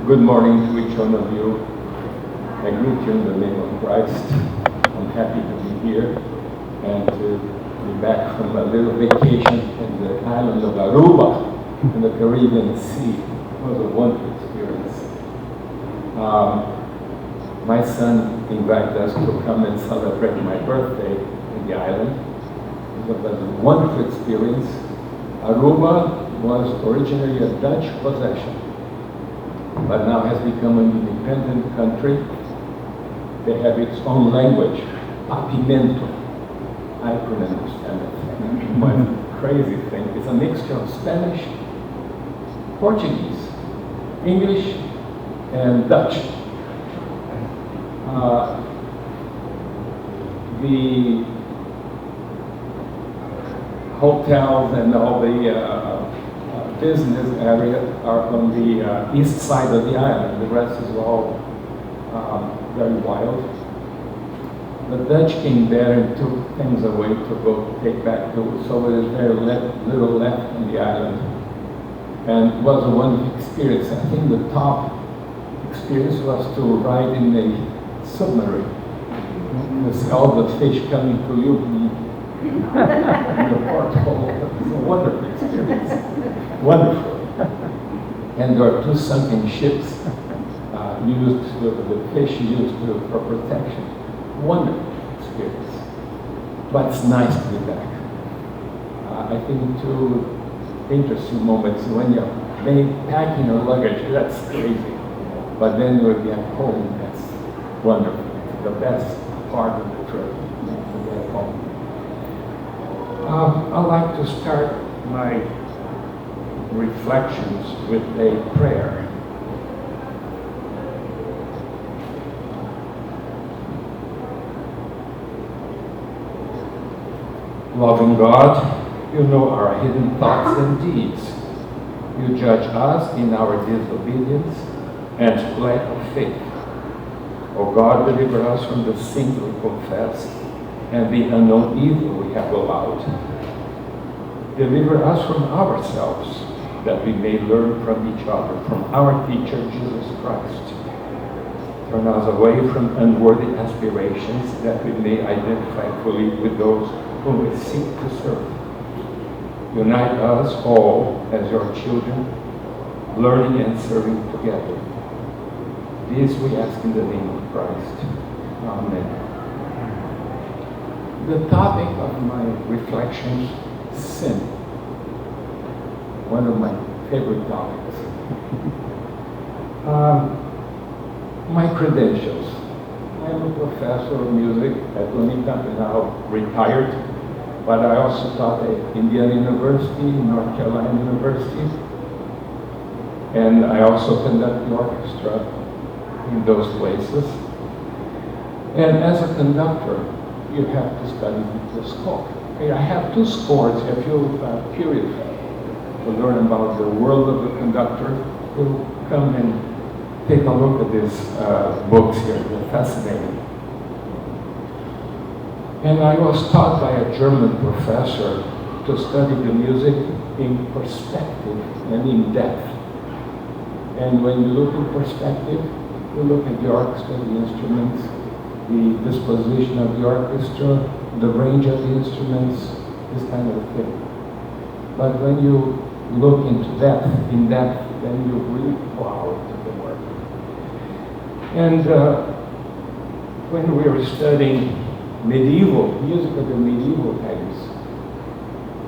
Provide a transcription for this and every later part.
Good morning to each one of you. I greet you in the name of Christ. I'm happy to be here and to be back from a little vacation in the island of Aruba in the Caribbean Sea. It was a wonderful experience. My son invited us to come and celebrate my birthday in the island. It was a wonderful experience. Aruba was originally a Dutch possession, but now has become an independent country. They have its own language, Papimento. I couldn't understand it. One crazy thing. It's a mixture of Spanish, Portuguese, English, and Dutch. The hotels and all the business areas are on the east side of the island. The rest is all very wild. The Dutch came there and took things away to go take back to, so there is very little left on the island. And it was a wonderful experience. I think the top experience was to ride in a submarine. You see all the fish coming to you in the porthole. It was a wonderful experience. Wonderful. And there are two sunken ships the fish used for protection. Wonderful experience. But it's nice to be back. I think two interesting moments when you're packing your luggage, that's crazy. But then when you get home, that's wonderful. The best part of the trip to get home. I'd like to start my reflections with a prayer. Loving God, you know our hidden thoughts and deeds. You judge us in our disobedience and lack of faith. O God, deliver us from the sins we confess and the unknown evil we have allowed. Deliver us from ourselves, that we may learn from each other, from our teacher, Jesus Christ. Turn us away from unworthy aspirations, that we may identify fully with those whom we seek to serve. Unite us all as your children, learning and serving together. This we ask in the name of Christ. Amen. The topic of my reflections, sin. One of my favorite topics. My credentials. I am a professor of music at UNICAMP, now retired, but I also taught at Indiana University, North Carolina University, and I also conduct the orchestra in those places. And as a conductor, you have to study the score. Okay, I have two scores. If you're curious to learn about the world of the conductor, you'll come and take a look at these books here. They're fascinating. And I was taught by a German professor to study the music in perspective and in depth. And when you look in perspective, you look at the orchestra, the instruments, the disposition of the orchestra, the range of the instruments, this kind of thing. But when you look into depth, then you really plow into the work. And when we were studying medieval music of the medieval times,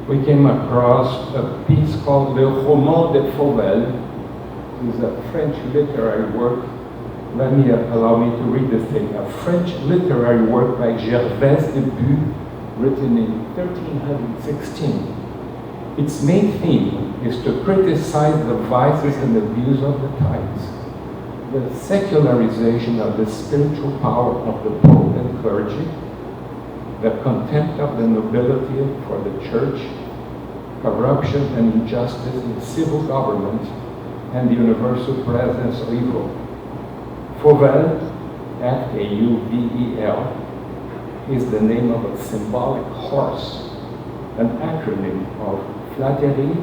we came across a piece called Le Roman de Fauvel. It's a French literary work. Allow me to read this thing. A French literary work by Gervaise de Bue, written in 1316. Its main theme is to criticize the vices and abuse of the times, the secularization of the spiritual power of the Pope and clergy, the contempt of the nobility for the church, corruption and injustice in civil government, and the universal presence of evil. Fauvel, F-A-U-V-E-L, is the name of a symbolic horse, an acronym of flatterie,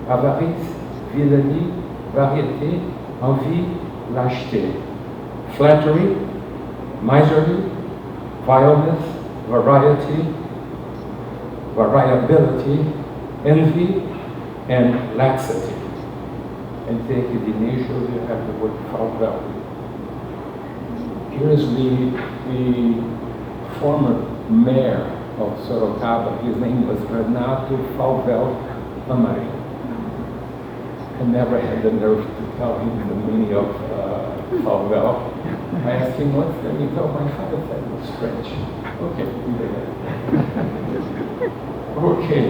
avarice, villainy, variété, envie, lâcheté, flattery, miserly, vileness, variability, envy, and laxity. And take it initially, you have the word falvel. Here's the former mayor of Sorocaba. His name was Renato Falvel Amarillo. I never had the nerve to tell him the meaning of Falvel. I asked him what's the meaning. Oh, my father said it was French. Okay, okay.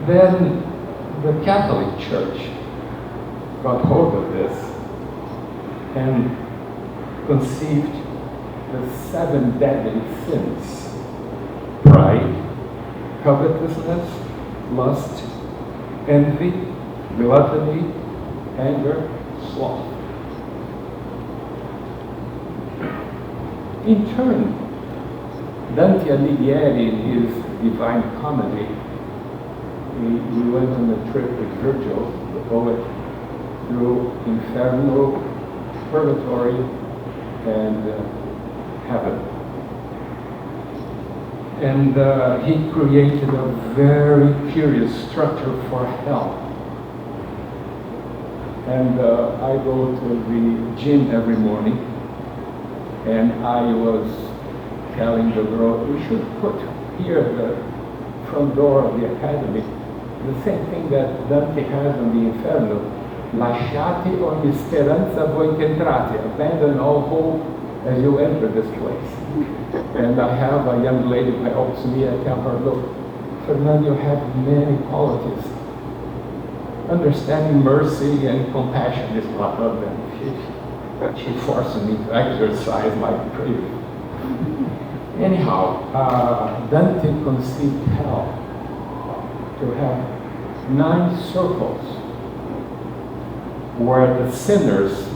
Then the Catholic Church got hold of this and conceived the 7 deadly sins: pride, covetousness, lust, envy, gluttony, anger, sloth. In turn, Dante Alighieri, in his Divine Comedy, he went on a trip with Virgil, the poet, through Inferno, Purgatory, and Heaven. And he created a very curious structure for hell. And I go to the gym every morning, and I was telling the girl, we should put here the front door of the academy, the same thing that Dante has on the Inferno: lasciate ogni speranza voi che entrate, abandon all hope as you enter this place. And I have a young lady who helps me. I tell her, look, Fernando, you have many qualities. Understanding, mercy, and compassion is one of them. She forced me to exercise my craving. Anyhow, Dante conceived hell to have 9 circles where the sinners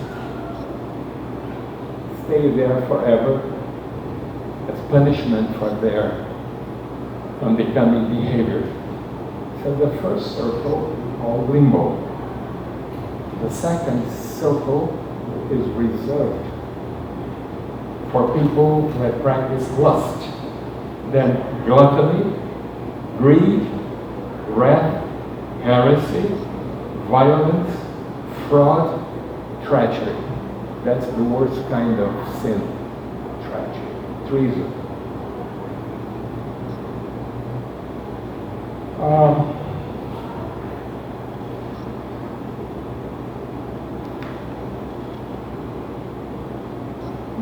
stay there forever as punishment for their unbecoming behavior. So the first circle is called limbo. The second circle is reserved for people that practice lust. Then gluttony, greed, wrath, heresy, violence, fraud, treachery. That's the worst kind of sin, treachery, treason.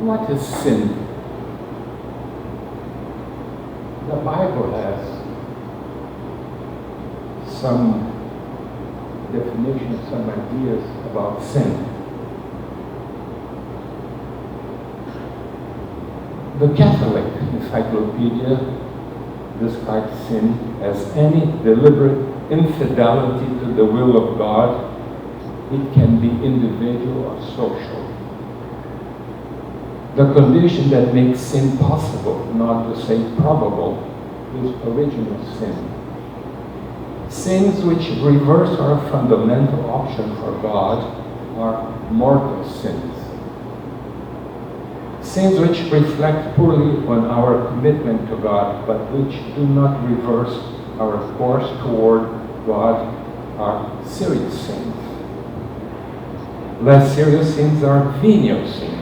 What is sin? The Bible has some definitions, some ideas about sin. The Catholic Encyclopedia describes sin as any deliberate infidelity to the will of God. It can be individual or social. The condition that makes sin possible, not to say probable, is original sin. Sins which reverse our fundamental option for God are mortal sins. Sins which reflect poorly on our commitment to God, but which do not reverse our course toward God, are serious sins. Less serious sins are venial sins.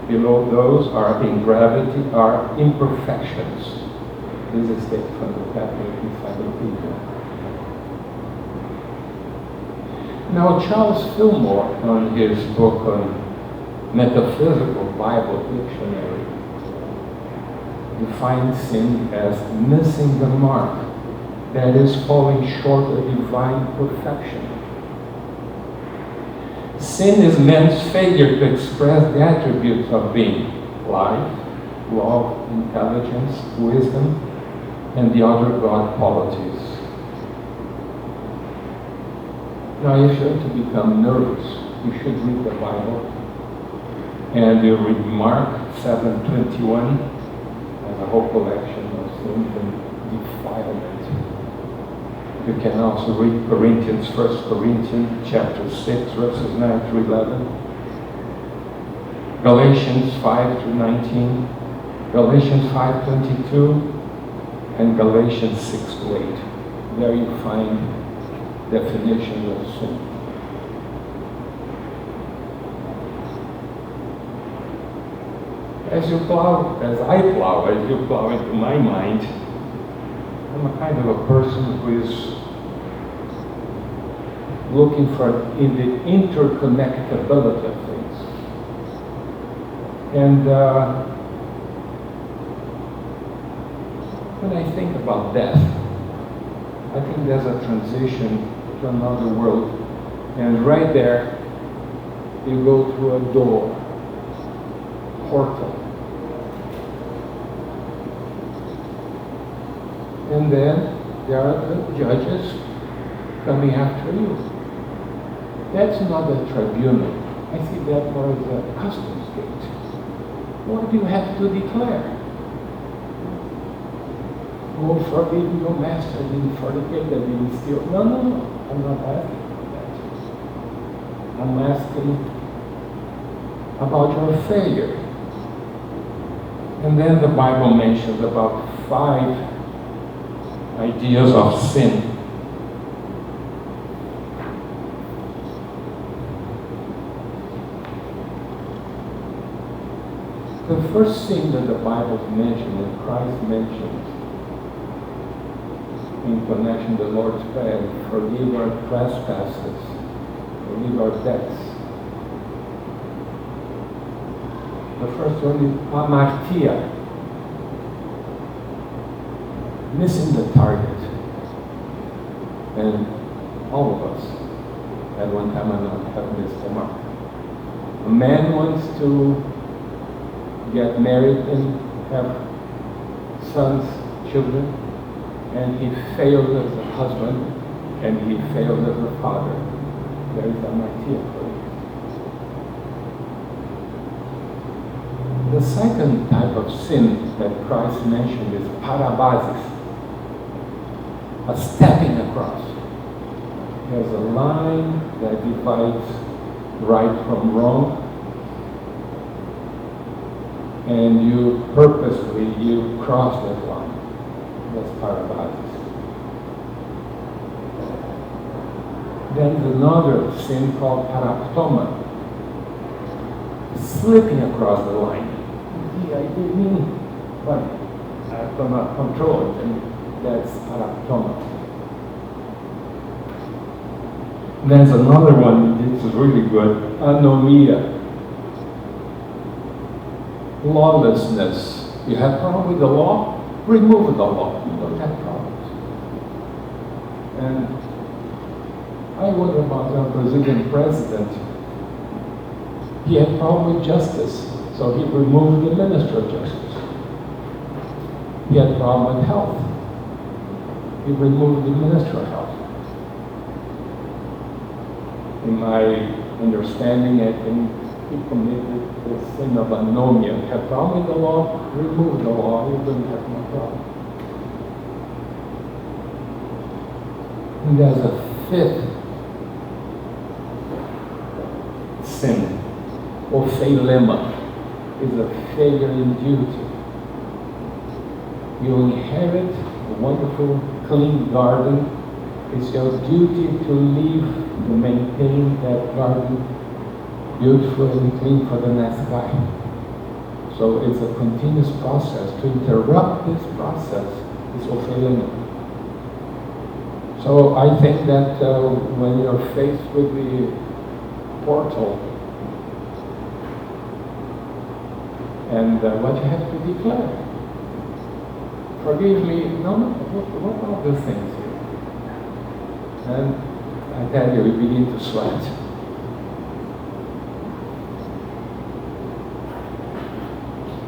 Below those are in gravity are imperfections. This is taken from the Catholic Encyclopedia. Now, Charles Fillmore, on his book on Metaphysical Bible Dictionary, defines sin as missing the mark, that is, falling short of divine perfection. Sin is man's failure to express the attributes of being: life, love, intelligence, wisdom, and the other God qualities. Now, if you're to become nervous, you should read the Bible, and you read Mark 7:21 as a whole collection of sins and defilement. You can also read Corinthians, 1 Corinthians chapter 6, verses 9 through 11. Galatians 5 through 19. Galatians 5:22. And Galatians 6 to 8. There you find definitions of sin. As you plow into my mind, I'm a kind of a person who is looking for in the interconnectability of things. And when I think about death, I think there's a transition to another world. And right there, you go through a door, portal. And then there are the judges coming after you. That's not a tribunal. I see that more as a customs gate. What do you have to declare? Oh, forbid your master, didn't fornicate, that didn't steal. No, I'm not asking for that. I'm asking about your failure. And then the Bible mentions about 5 ideas of sin. The first sin that the Bible mentions, that Christ mentions, in connection with the Lord's Prayer, forgive our trespasses, forgive our debts. The first one is amartia, missing the target. And all of us, at one time or another, have missed the mark. A man wants to get married and have sons, children, and he failed as a husband, and he failed as a father. There is amartia for you. The second type of sin that Christ mentioned is parabasis, a stepping across. There's a line that divides right from wrong, and you purposely, you cross that line. That's parabasis. Then there's another sin called paraptoma, slipping across the line. I didn't mean, but I cannot control it, and that's paraptoma. There's another one, this is really good, anomia. Lawlessness. You have problem with the law? Remove the law. You don't have problems. And I wonder about our Brazilian president. He had problem with justice, so he removed the Minister of Justice. He had problem with health. He removed the Minister of Health. In my understanding, I think he committed the sin of anomia. He had problem with the law, remove the law, he wouldn't have no problem. And there's a 5th sin, ophelema, is a failure in duty. You inherit a wonderful, clean garden. It's your duty to leave, to maintain that garden beautiful and clean for the next guy. So it's a continuous process. To interrupt this process is ophelema. So I think that when you're faced with the portal, and what you have to declare, forgive me, what are the things here? And I tell you, we begin to sweat.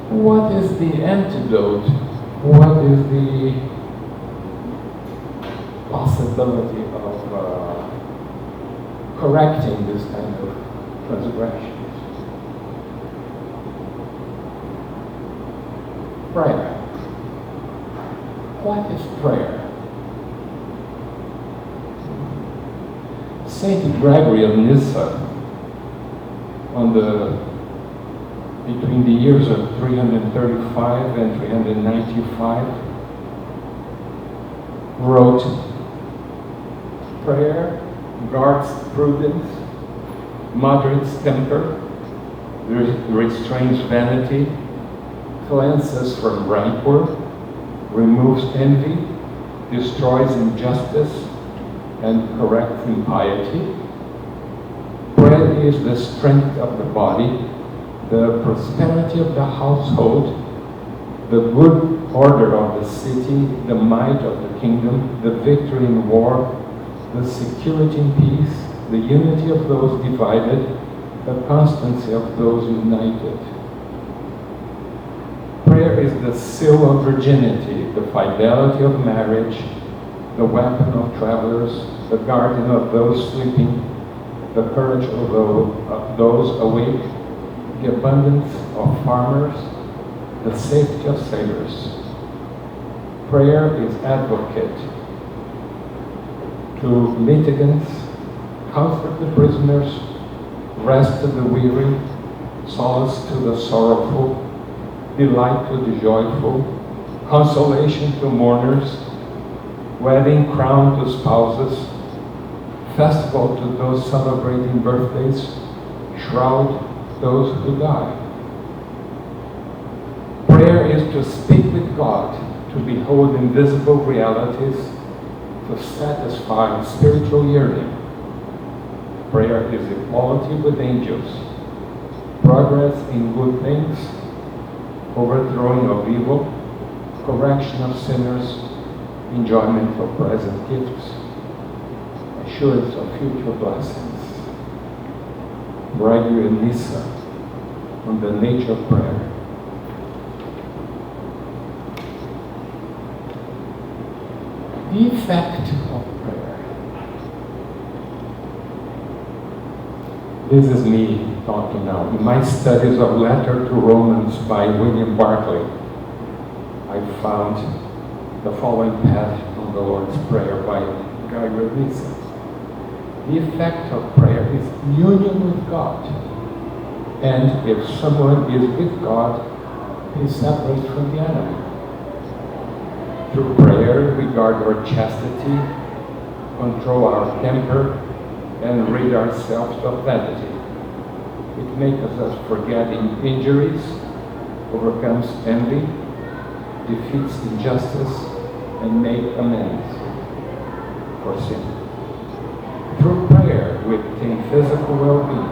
What is the antidote? What is the possibility of correcting this kind of transgressions? Prayer. What is prayer? Saint Gregory of Nyssa, between the years of 335 and 395, wrote, "Prayer guards prudence, moderates temper, restrains vanity, cleanses from rancor, removes envy, destroys injustice, and corrects impiety. Prayer is the strength of the body, the prosperity of the household, the good order of the city, the might of the kingdom, the victory in war, the security in peace, the unity of those divided, the constancy of those united. Prayer is the seal of virginity, the fidelity of marriage, the weapon of travelers, the guardian of those sleeping, the courage of those awake, the abundance of farmers, the safety of sailors. Prayer is advocate to litigants, comfort the prisoners, rest to the weary, solace to the sorrowful, delight to the joyful, consolation to mourners, wedding crown to spouses, festival to those celebrating birthdays, shroud those who die. Prayer is to speak with God, to behold invisible realities, to satisfy spiritual yearning. Prayer is equality with angels, progress in good things, overthrowing of evil, correction of sinners, enjoyment of present gifts, assurance of future blessings. Gregory of Nyssa on the nature of prayer. The effect of prayer. This is me talking now. In my studies of Letter to Romans by William Barclay, I found the following path on the Lord's Prayer by Gregory of Nyssa. The effect of prayer is union with God. And if someone is with God, he separates from the enemy. Through prayer, we guard our chastity, control our temper, and rid ourselves of vanity. It makes us forgetting injuries, overcomes envy, defeats injustice, and makes amends for sin. Through prayer, we obtain physical well-being,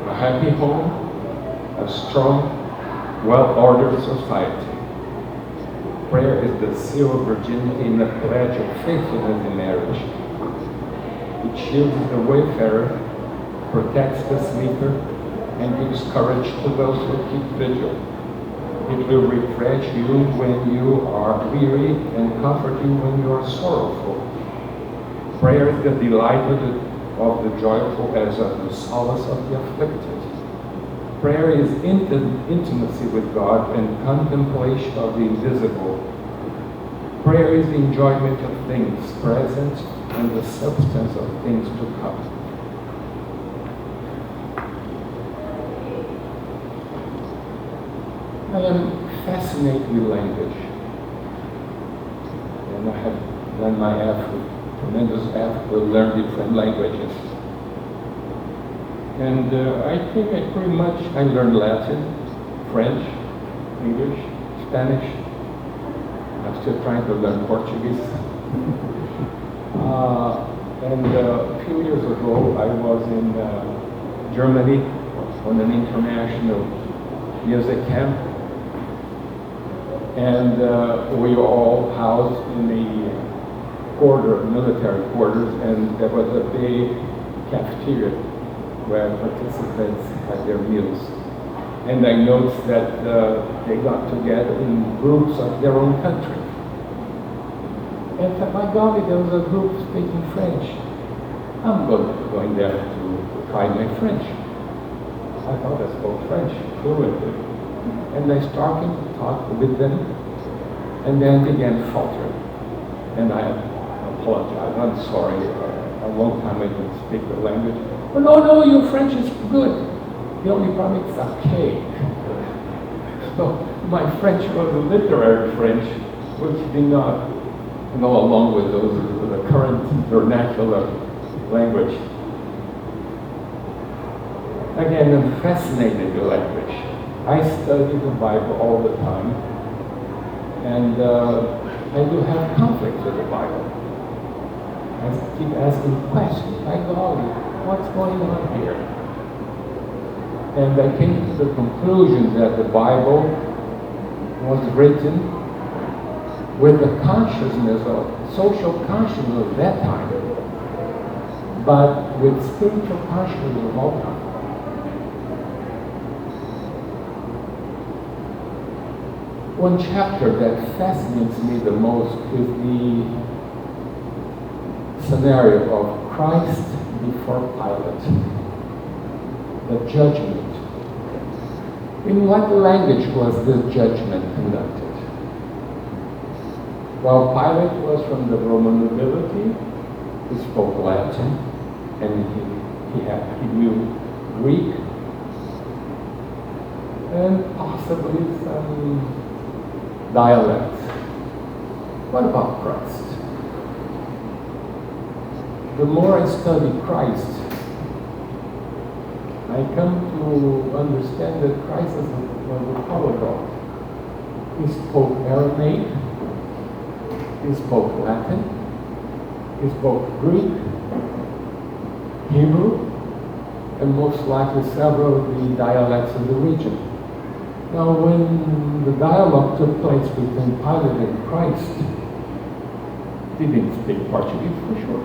a happy home, a strong, well-ordered society. Prayer is the seal of virginity and the pledge of faithfulness in marriage. It shields the wayfarer, protects the sleeper, and gives courage to those who keep vigil. It will refresh you when you are weary and comfort you when you are sorrowful. Prayer is the delight of the joyful as of the solace of the afflicted. Prayer is intimacy with God and contemplation of the invisible. Prayer is the enjoyment of things present and the substance of things to come. I am fascinated with language, and I have done my tremendous effort to learn different languages. And I think I learned Latin, French, English, Spanish. I'm still trying to learn Portuguese. And a few years ago, I was in Germany on an international music camp. And we were all housed in a military quarters, and there was a big cafeteria where participants had their meals. And I noticed that they got together in groups of their own country. And by golly, there was a group speaking French. I'm going there to try my French. I thought I spoke French fluently. And I started to talk with them, and then began faltering. And I apologize. I'm sorry. I long time I didn't speak the language. Oh, no, your French is good. The only problem is archaic. So my French was a literary French, which did not go along with the current vernacular language. Again, I'm fascinated with language. I study the Bible all the time, and I do have conflict with the Bible. I keep asking questions. My God, what's going on here? And I came to the conclusion that the Bible was written with the consciousness of social consciousness of that time, but with spiritual consciousness of all time. One chapter that fascinates me the most is the scenario of Christ before Pilate, the judgment. In what language was this judgment conducted? Well, Pilate was from the Roman nobility. He spoke Latin, and he knew Greek, and possibly some dialects. What about Christ? The more I study Christ, I come to understand that Christ was a polyglot. He spoke Aramaic, he spoke Latin, he spoke Greek, Hebrew, and most likely several of the dialects of the region. Now, when the dialogue took place between Pilate and Christ, he didn't speak Portuguese for sure.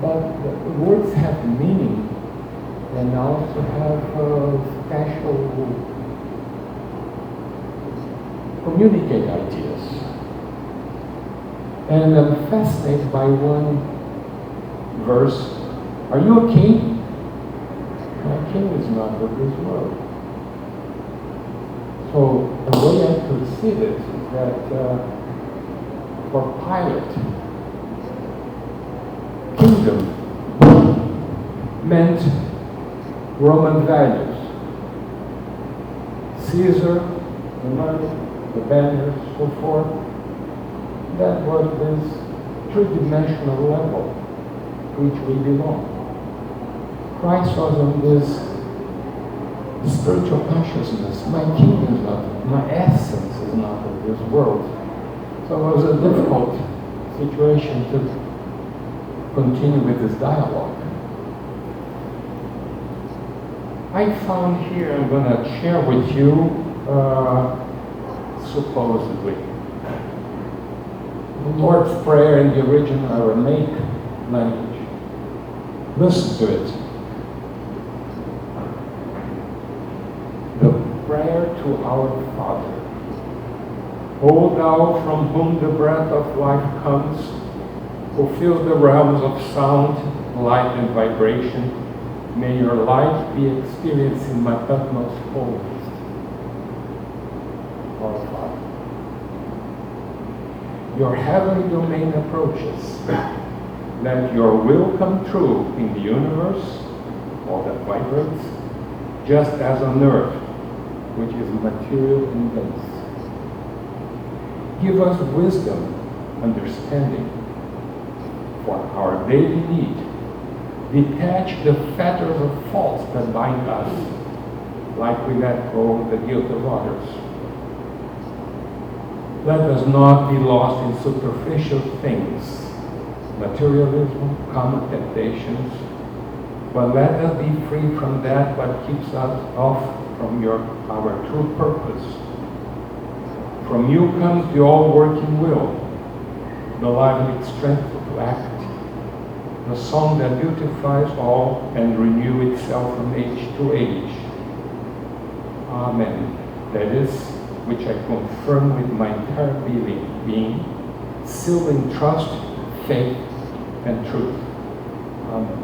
But the words have meaning and also have special communicate ideas. And I'm fascinated by one verse. Are you a king? My king is not of this world. So the way I perceive it is that for Pilate, kingdom meant Roman values. Caesar, the money, the banners, so forth. That was this three-dimensional level to which we belong. Christ was on this spiritual consciousness. My kingdom is not, my essence is not of this world. So it was a difficult situation to continue with this dialogue. I found here, I'm going to share with you, supposedly, the Lord's Prayer in the original Aramaic language. Listen to it. The prayer to our Father. O thou from whom the breath of life comes, who fills the realms of sound, light, and vibration, may your life be experienced in my utmost fullness. Our Father. Your heavenly domain approaches. Let your will come true in the universe, all that vibrates, just as on earth, which is material and base. Give us wisdom, understanding, for our daily need. Detach the fetters of faults that bind us, like we let go the guilt of others. Let us not be lost in superficial things, materialism, common temptations, but let us be free from that what keeps us off from our true purpose. From you comes the all-working will, the lively strength to act, the song that beautifies all and renew itself from age to age. Amen. That is, which I confirm with my entire being, sealed in trust, faith, and truth. Amen.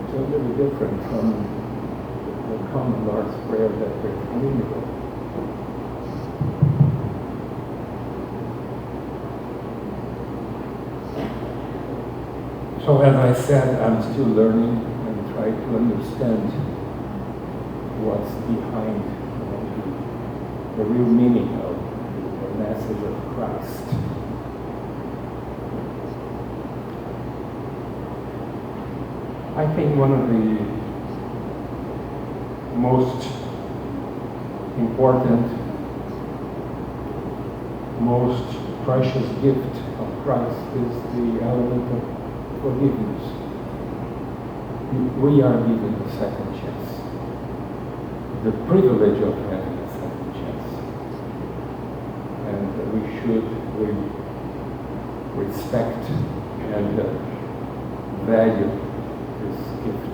It's a little different from the common Lord's Prayer that we're familiar with. So as I said, I'm still learning and try to understand what's behind the real meaning of the message of Christ. I think one of the most important, most precious gift of Christ is the element of forgiveness. We are given a second chance, the privilege of having a second chance, and we should respect and value this gift.